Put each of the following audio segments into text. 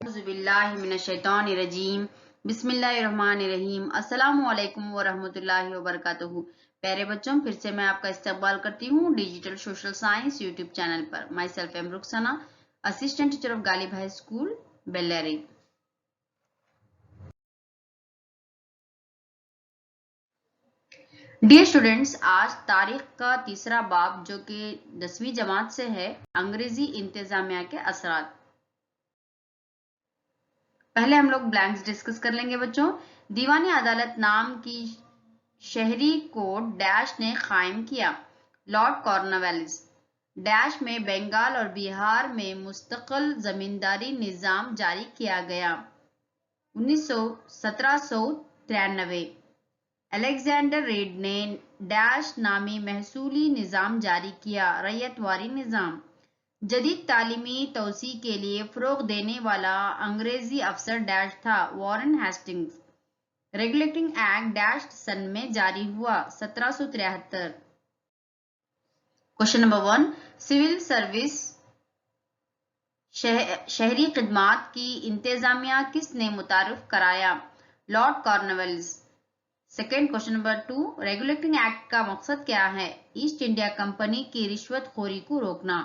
اعوذ باللہ من الشیطان الرجیم بسم اللہ الرحمن الرحیم السلام علیکم ورحمۃ اللہ وبرکاتہ۔ پیارے بچوں، پھر سے میں آپ کا استقبال کرتی ہوں digital social science YouTube channel پر۔ Myself am Rukhsana, assistant teacher of Ghalib high school Bellary. Dear students, آج تاریخ کا تیسرا باب جو کہ 10ویں جماعت سے ہے، انگریزی انتظامیہ کے اثرات۔ پہلے ہم لوگ بلینکس ڈسکس کر لیں گے بچوں۔ دیوانی عدالت نام کی شہری کوڈ ڈیش نے قائم کیا۔ لارڈ کارنوالیس۔ ڈیش میں بنگال اور بہار میں مستقل زمینداری نظام جاری کیا گیا۔ 1793۔ الیگزینڈر ریڈ نے ڈیش نامی محصولی نظام جاری کیا، ریت واری نظام۔ جدید تعلیمی توسیع کے لیے فروغ دینے والا انگریزی افسر ڈیش تھا، Warren Hastings. Regulating act dash سن میں جاری ہوا، 1773۔ کوشچن نمبر 1، سول سروس شہری خدمات کی انتظامیہ کس نے متعارف کرایا؟ Lord Cornwallis. Second question number 2، regulating act کا مقصد کیا ہے؟ ایسٹ انڈیا کمپنی کی رشوت خوری کو روکنا۔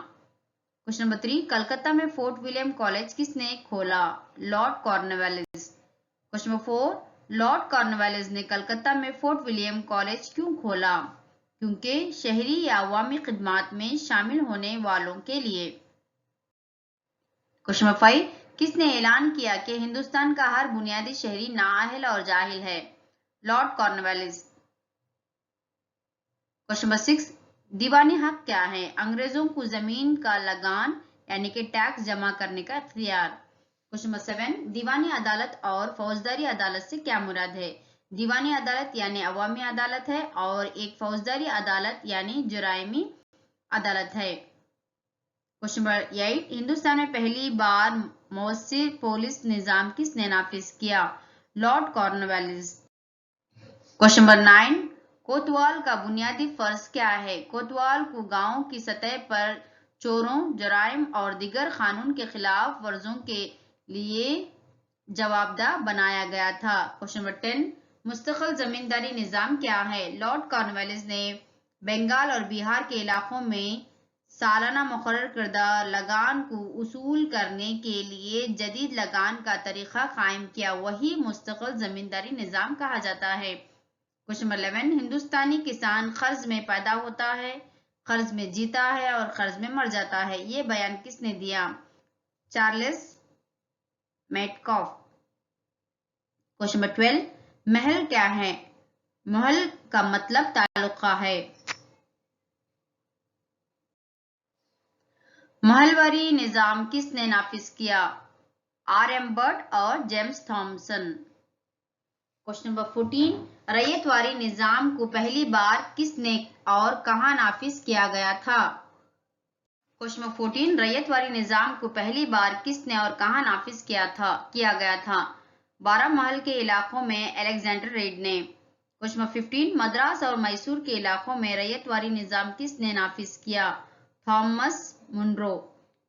کوشچن نمبر 3، کلکتہ میں فورٹ ولیم کالج کس نے کھولا؟ لارڈ کارنوالیس۔ کوشچن نمبر 4، لارڈ کارنوالیس نے کلکتہ میں فورٹ ولیم کالج کیوں کھولا؟ کیونکہ شہری یا عوامی خدمات میں شامل ہونے والوں کے لیے۔ کوشچن نمبر 5، کس نے اعلان کیا کہ ہندوستان کا ہر بنیادی شہری نااہل اور جاہل ہے؟ لارڈ کارنوالیس۔ کوشچن نمبر 6، دیوانی حق کیا ہے؟ انگریزوں کو زمین کا لگان یعنی کہ ٹیکس جمع کرنے کا اختیار۔ کوشچن نمبر 7، دیوانی عدالت اور فوجداری عدالت سے کیا مراد ہے؟ دیوانی عدالت یعنی عوامی عدالت ہے اور ایک فوجداری عدالت یعنی جرائمی عدالت ہے۔ کوشچن نمبر 8، ہندوستان میں پہلی بار مؤثر پولیس نظام کس نے نافذ کیا؟ لارڈ کارنوالیس۔ کوشچن نمبر 9، کوتوال کا بنیادی فرض کیا ہے؟ کوتوال کو گاؤں کی سطح پر چوروں، جرائم اور دیگر قانون کے خلاف ورزیوں کے لیے جوابدہ بنایا گیا تھا۔ کوشچن نمبر 10، مستقل زمینداری نظام کیا ہے؟ لارڈ کارنوالیس نے بنگال اور بہار کے علاقوں میں سالانہ مقرر کردہ لگان کو وصول کرنے کے لیے جدید لگان کا طریقہ قائم کیا، وہی مستقل زمینداری نظام کہا جاتا ہے۔ کوشچن نمبر 11، ہندوستانی کسان قرض میں پیدا ہوتا ہے، قرض میں جیتا ہے اور قرض میں مر جاتا ہے، یہ بیان کس نے دیا؟ چارلس میٹکاف۔ کوشچن نمبر 12، محل کیا ہے؟ محل کا مطلب تعلقہ ہے۔ محلواری نظام کس نے نافذ کیا؟ آر ایم برٹ اور جیمز تھامسن۔ کوشچن نمبر 14، ریت واری نظام کو پہلی بار کس نے اور کہاں نافذ کیا گیا تھا؟ کوشچن نمبر 14، ریت واری نظام کو پہلی بار کس نے اور کہاں نافذ کیا گیا تھا؟ 12 محل کے علاقوں میں الیگزینڈر ریڈ نے۔ کوشچن نمبر 15، مدراس اور میسور کے علاقوں میں ریت واری نظام کس نے نافذ کیا؟ Thomas Munro.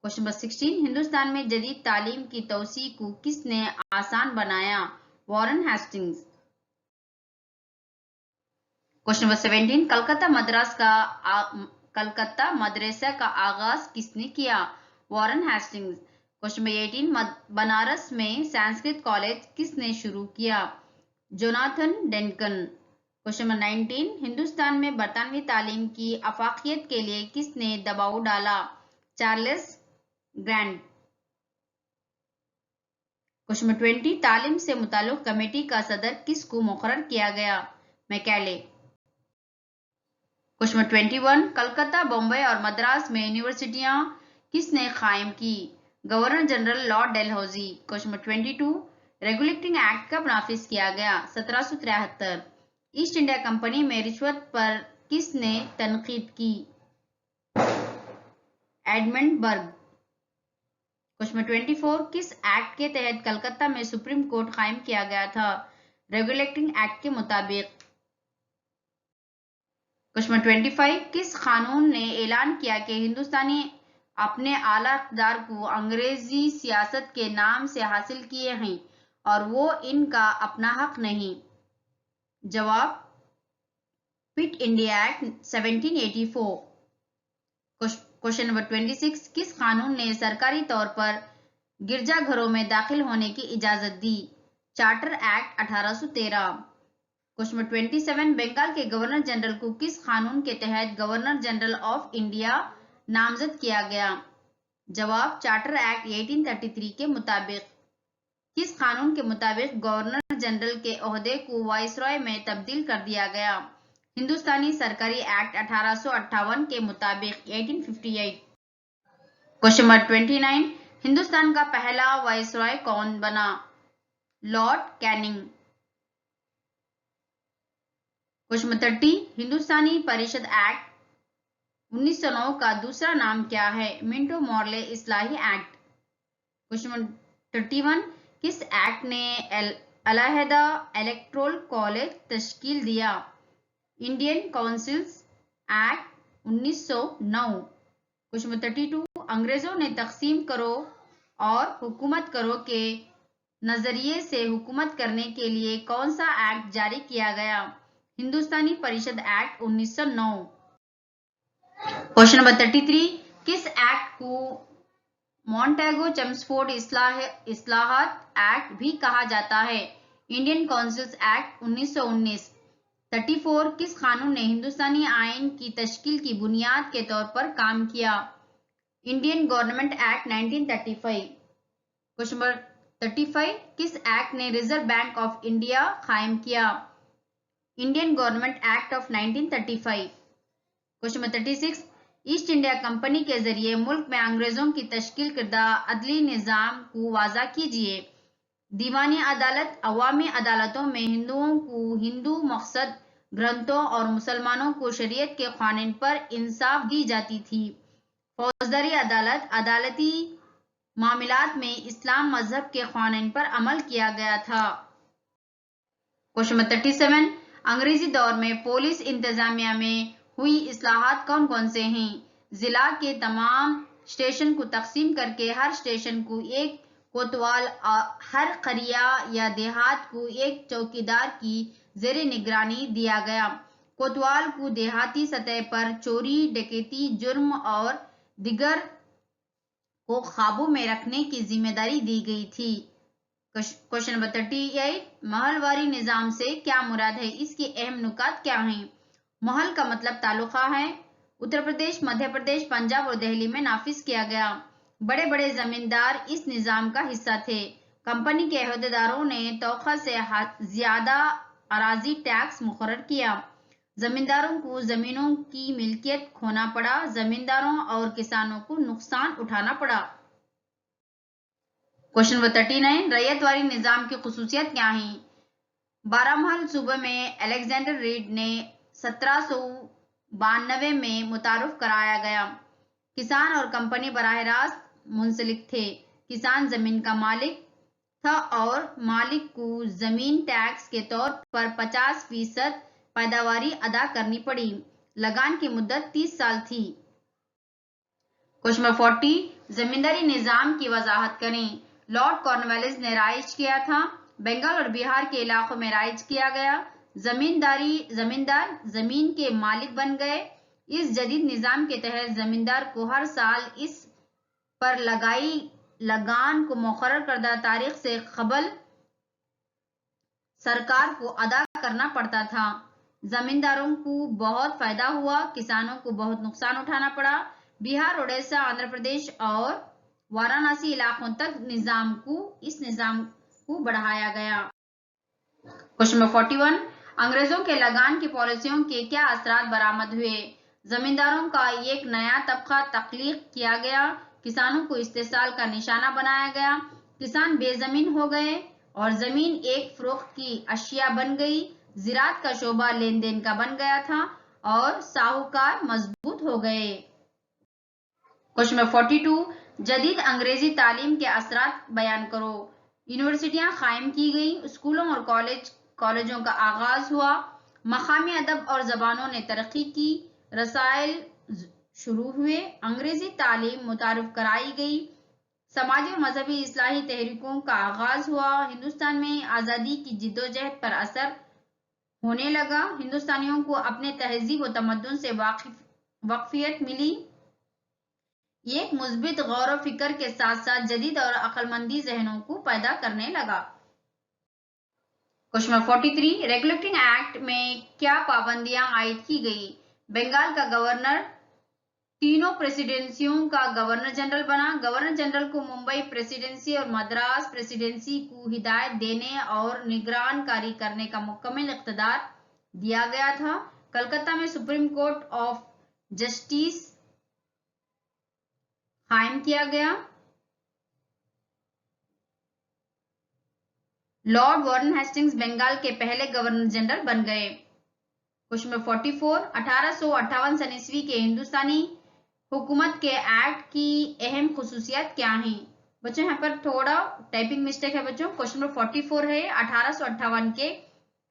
Question number 16، Hindustan میں جدید تعلیم کی توسیع کو کس نے آسان بنایا؟ Warren Hastings. Question number 17، Calcutta مدرسہ کا آغاز کس نے کیا؟ Warren Hastings. Question number 18، Banaras میں سنسکرت کالج کس نے شروع کیا؟ Jonathan Duncan. Question number 19، Hindustan میں برطانوی تعلیم کی افاقیت کے لیے کس نے دباؤ ڈالا؟ Charles grant. کوشچن نمبر 20، تعلیم سے متعلق کمیٹی کا صدر کس کو مقرر کیا گیا؟ میکالے۔ کوشچن نمبر 21، کلکتہ، بمبئی اور مدراس میں یونیورسٹیاں کس نے قائم کی؟ Governor general lord Dalhousie. Question number 22، regulating act کب نافذ کیا گیا؟ 1773۔ ایسٹ انڈیا کمپنی میں رشوت پر کس نے تنقید کی؟ ایڈمنڈ برگ۔ کوشچن نمبر 24، کس ایکٹ کے تحت کلکتہ میں سپریم کورٹ قائم کیا گیا تھا؟ ریگولیٹنگ ایکٹ کے مطابق۔ کوشچن نمبر 25، کس قانون نے اعلان کیا کہ ہندوستانی اپنے اعلیٰ اقتدار کو انگریزی سیاست کے نام سے حاصل کیے ہیں اور وہ ان کا اپنا حق نہیں؟ جواب: Pitt India act 1784۔ Question number 26، کس قانون نے سرکاری طور پر گرجا گھروں میں داخل ہونے کی اجازت دی؟ Charter act 1813۔ Question number 27، Bengal کے گورنر جنرل کو کس قانون کے تحت گورنر جنرل آف انڈیا نامزد کیا گیا؟ جواب: چارٹر ایکٹ 1833 کے مطابق۔ کس قانون کے مطابق گورنر جنرل کے عہدے کو وائسرائے میں تبدیل کر دیا گیا؟ ہندوستانی سرکاری ایکٹ 1858 کے مطابق 1858۔ کوشچن نمبر 29، ہندوستان کا پہلا وائسرائے کون بنا؟ Lord caning. کوشچن نمبر 30، ہندوستانی پریشد ایکٹ 1909 کا دوسرا نام کیا ہے؟ منٹو مورلے اصلاحی ایکٹ۔ کوشچن نمبر 31، کس ایکٹ نے علیحدہ الیکٹورل کالج تشکیل دیا؟ Indian councils act 1909۔ Question number 32، انگریزوں نے تقسیم کرو اور حکومت کرو کے نظریے سے حکومت کرنے کے لیے کون سا ایکٹ جاری کیا گیا؟ ہندوستانی پریشد ایکٹ 1909۔ کوشچن نمبر 33، کس ایکٹ کو مونٹیگو چمسفورڈ اصلاحات ایکٹ بھی کہا جاتا ہے؟ Indian councils act 1919۔ 34، کس قانون نے ہندوستانی آئین کی تشکیل کی بنیاد کے طور پر کام کیا؟ Indian government act 1935۔ Question number 35، کس ایکٹ نے ریزرو بینک آف انڈیا قائم کیا؟ Indian government act of 1935۔ Question number 36، East India company کے ذریعے ملک میں انگریزوں کی تشکیل کردہ عدلی نظام کو واضح کیجیے۔ دیوانی عدالت عوامی عدالتوں میں ہندوؤں کو ہندو مقصد گرنتھوں اور مسلمانوں کو شریعت کے قوانین پر انصاف دی جاتی تھی۔ فوجداری عدالت عدالتی معاملات میں اسلام مذہب کے قوانین پر عمل کیا گیا تھا۔ کوشچن نمبر 37، انگریزی دور میں پولیس انتظامیہ میں ہوئی اصلاحات کون کون سے ہیں؟ ضلع کے تمام اسٹیشن کو تقسیم کر کے ہر اسٹیشن کو ایک کوتوال، ہر قریہ یا دیہات کو ایک چوکیدار کی زیر نگرانی دیا گیا۔ کوتوال کو دیہاتی سطح پر چوری، ڈکیتی، جرم اور دیگر کو قابو میں رکھنے کی ذمہ داری دی گئی تھی۔ کوشچن نمبر 38، محل واری نظام سے کیا مراد ہے؟ اس کے اہم نکات کیا ہیں؟ محل کا مطلب تعلقہ ہے۔ اتر پردیش، مدھیہ پردیش، پنجاب اور دہلی میں نافذ کیا گیا۔ بڑے بڑے زمیندار اس نظام کا حصہ تھے۔ کمپنی کے عہدیداروں نے توقع سے زیادہ اراضی ٹیکس مقرر کیا۔ زمینداروں کو زمینوں کی ملکیت کھونا پڑا۔ زمینداروں اور کسانوں کو نقصان اٹھانا پڑا۔ کوشچن نمبر 39، ریت واری نظام کی خصوصیات کیا ہیں؟ بارہمال صوبے میں الیگزینڈر ریڈ نے 1792 میں متعارف کرایا گیا۔ کسان اور کمپنی براہ راست منسلک تھے۔ کسان زمین کا مالک تھا اور مالک کو زمین ٹیکس کے طور پر 50% پیداواری ادا کرنی پڑی۔ لگان کی مدت 30 سال تھی۔ کوشچن نمبر 40، زمینداری نظام کی وضاحت کریں۔ لارڈ کارنوالیس نے رائج کیا تھا۔ بنگال اور بہار کے علاقوں میں رائج کیا گیا۔ زمیندار زمین کے مالک بن گئے۔ اس جدید نظام کے تحت زمیندار کو ہر سال اس پر لگائی لگان کو مقرر کردہ تاریخ سے قبل سرکار کو ادا کرنا پڑتا تھا۔ زمینداروں کو بہت فائدہ ہوا، کسانوں کو بہت نقصان اٹھانا پڑا۔ بہار، اڑیسہ، آندھرا پردیش اور وارانسی علاقوں تک اس نظام کو بڑھایا گیا۔ کوشچن نمبر 41، انگریزوں کے لگان کی پالیسیوں کے کیا اثرات برآمد ہوئے؟ زمینداروں کا ایک نیا طبقہ تخلیق کیا گیا۔ کسانوں کو استحصال کا نشانہ بنایا گیا۔ کسان بے زمین ہو گئے اور زمین ایک فروخت کی اشیاء بن گئی۔ زراعت کا شعبہ لین دین کا بن گیا تھا اور ساہوکار مضبوط ہو گئے۔ کوشچن نمبر 42، جدید انگریزی تعلیم کے اثرات بیان کرو۔ یونیورسٹیاں قائم کی گئیں۔ اسکولوں اور کالجوں کا آغاز ہوا۔ مقامی ادب اور زبانوں نے ترقی کی۔ رسائل شروع ہوئے، انگریزی تعلیم متعارف کرائی گئی، سماجی اور مذہبی اصلاحی تحریکوں کا آغاز ہوا، ہندوستان میں آزادی کی جدوجہد پر اثر ہونے لگا، ہندوستانیوں کو اپنے تہذیب و تمدن سے واقفیت ملی، یہ ایک مثبت غور و فکر کے ساتھ ساتھ جدید اور عقل مندی ذہنوں کو پیدا کرنے لگا۔ کوشچن نمبر 43 ریگولیٹنگ ایکٹ میں کیا پابندیاں عائد کی گئی؟ بنگال کا گورنر تینوں پریسیڈنسیوں کا گورنر جنرل بنا، گورنر جنرل کو ممبئی پریسیڈنسی اور مدراس پریسیڈنسی کو ہدایت دینے اور نگران کاری کرنے کا مکمل اختیار دیا گیا تھا، کلکتہ میں سپریم کورٹ آف جسٹس قائم کیا گیا، لارڈ وارن ہیسٹنگز بنگال کے پہلے گورنر جنرل بن گئے۔ کوشچن نمبر 44 1858 سن عیسوی کے ہندوستانی حکومت کے ایکٹ کی اہم خصوصیات کیا ہیں؟ بچوں یہاں پر تھوڑا ٹائپنگ مسٹیک ہے بچوں۔ کوشچن نمبر 44 ہے 1858 کے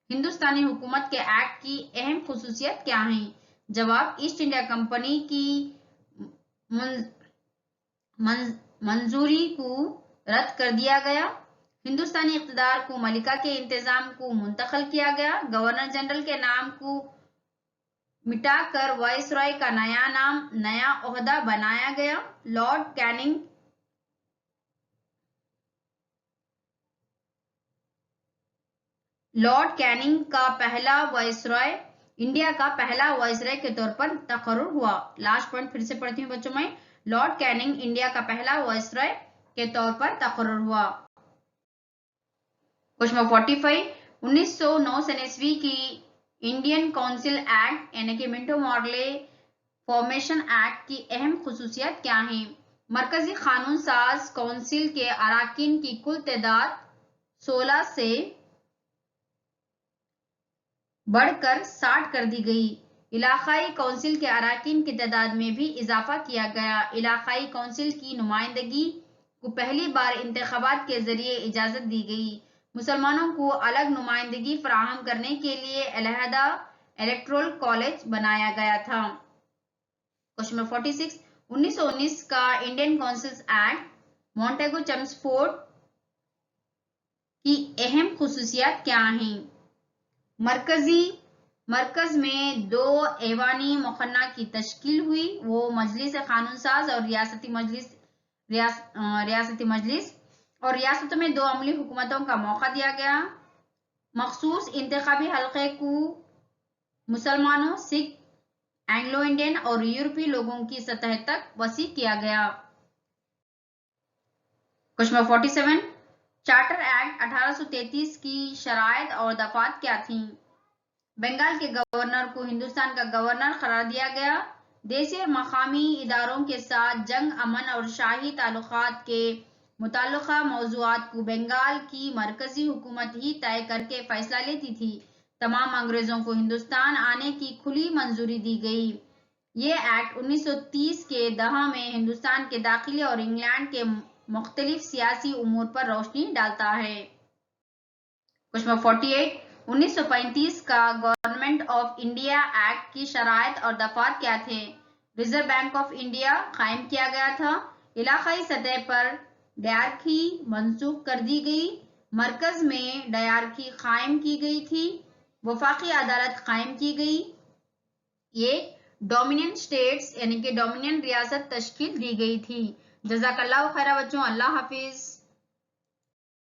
ہندوستانی حکومت کے ایکٹ کی اہم خصوصیات کیا ہیں؟ جواب ایسٹ انڈیا کمپنی کی منظوری کو رد کر دیا گیا، ہندوستانی اقتدار کو ملکہ کے انتظام کو منتقل کیا گیا، گورنر جنرل کے نام کو مٹا کر وائسرائے کا نیا عہدہ بنایا گیا، لارڈ کیننگ کا پہلا وائسرائے انڈیا کا پہلا وائسرائے کے طور پر تقرر ہوا۔ لاسٹ پوائنٹ پھر سے پڑھتی ہوں بچوں میں، لارڈ کیننگ انڈیا کا پہلا وائسرائے کے طور پر تقرر ہوا۔ کوشچن نمبر 45 1909 سن عیسوی کی انڈین کونسل ایکٹ یعنی کہ منٹو مارلے فارمیشن ایکٹ کی اہم خصوصیات کیا ہیں؟ مرکزی قانون ساز کونسل کے اراکین کی کل تعداد 16 سے بڑھ کر 60 کر دی گئی، علاقائی کونسل کے اراکین کی تعداد میں بھی اضافہ کیا گیا، علاقائی کونسل کی نمائندگی کو پہلی بار انتخابات کے ذریعے اجازت دی گئی، مسلمانوں کو الگ نمائندگی فراہم کرنے کے لیے علیحدہ الیکٹورل کالج بنایا گیا تھا۔ کوشچن نمبر 46 1919 کا انڈین کونسلز ایکٹ مونٹیگو چمسفورڈ کی اہم خصوصیات کیا ہیں؟ مرکز میں 2 ایوانی مقننہ کی تشکیل ہوئی، وہ مجلس قانون ساز اور ریاستی مجلس، اور ریاستوں میں 2 عملی حکومتوں کا موقع دیا گیا، مخصوص انتخابی حلقے کو مسلمانوں، سکھ، اینگلو انڈین اور یورپی لوگوں کی سطح تک وسیع کیا گیا۔ کوشچن نمبر 47 چارٹر ایکٹ 1833 کی شرائط اور دفعات کیا تھیں؟ بنگال کے گورنر کو ہندوستان کا گورنر قرار دیا گیا، دیسی اور مقامی اداروں کے ساتھ جنگ، امن اور شاہی تعلقات کے متعلقہ موضوعات کو بنگال کی مرکزی حکومت ہی طے کر کے فیصلہ لیتی تھی، تمام انگریزوں کو ہندوستان آنے کی کھلی منظوری دی گئی، یہ ایکٹ 1930 کے دہے میں ہندوستان کے داخلی اور انگلینڈ کے مختلف سیاسی امور پر روشنی ڈالتا ہے۔ کوشچن نمبر 48 1935 کا گورنمنٹ آف انڈیا ایکٹ کی شرائط اور دفعات کیا تھے؟ ریزرو بینک آف انڈیا قائم کیا گیا تھا، علاقائی سطح پر ڈائرکی منسوخ کر دی گئی، مرکز میں ڈائرکی قائم کی گئی تھی، وفاقی عدالت قائم کی گئی، یہ ڈومینین اسٹیٹس یعنی کہ ڈومینین ریاست تشکیل دی گئی تھی۔ جزاک اللہ خیر بچوں، اللہ حافظ۔